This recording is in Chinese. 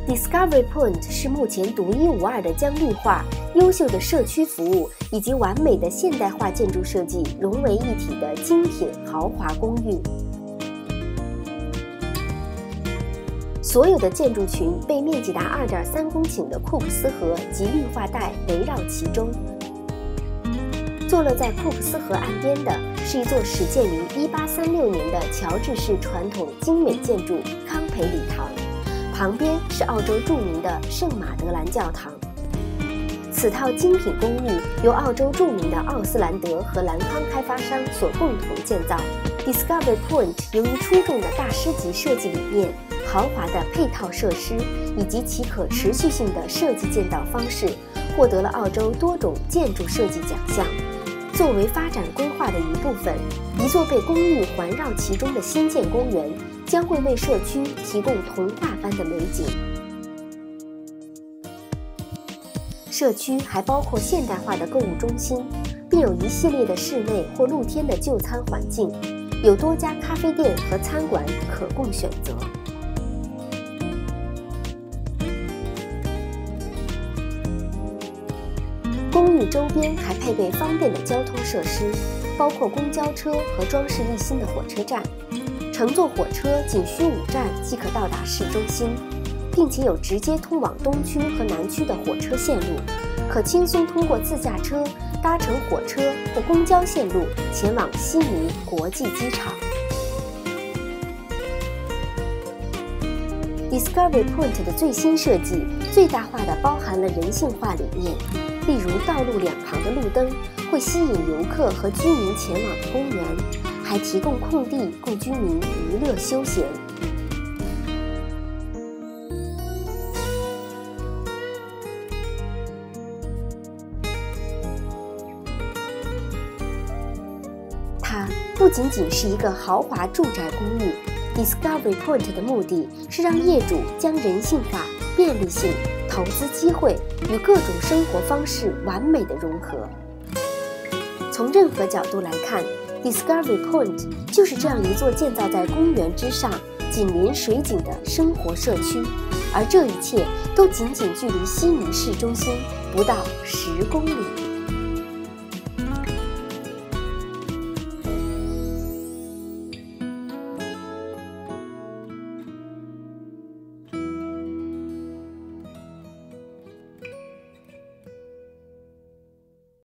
Discovery Point 是目前独一无二的将绿化、优秀的社区服务以及完美的现代化建筑设计融为一体的精品豪华公寓。所有的建筑群被面积达2.3公顷的库克斯河及绿化带围绕其中。坐落在库克斯河岸边的是一座始建于1836年的乔治式传统精美建筑康培礼堂，旁边是澳洲著名的圣马德兰教堂。此套精品公寓由澳洲著名的奥斯兰德和兰康开发商所共同建造。Discovery Point 由于出众的大师级设计理念、豪华的配套设施以及其可持续性的设计建造方式，获得了澳洲多种建筑设计奖项。作为发展规划的一部分，一座被公寓环绕其中的新建公园将会为社区提供童话般的美景。社区还包括现代化的购物中心，并有一系列的室内或露天的就餐环境，有多家咖啡店和餐馆可供选择。公寓周边还配备方便的交通设施，包括公交车和装饰一新的火车站。乘坐火车仅需5站即可到达市中心，并且有直接通往东区和南区的火车线路，可轻松通过自驾车搭乘火车或公交线路前往悉尼国际机场。Discovery Point 的最新设计最大化地包含了人性化理念，例如道路两旁的路灯会吸引游客和居民前往的公园，还提供空地供居民娱乐休闲。它不仅仅是一个豪华住宅公寓， Discovery Point 的目的是让业主将人性化、便利性、投资机会与各种生活方式完美的融合。从任何角度来看， Discovery Point 就是这样一座建造在公园之上、紧邻水景的生活社区，而这一切都仅仅距离悉尼市中心不到10公里。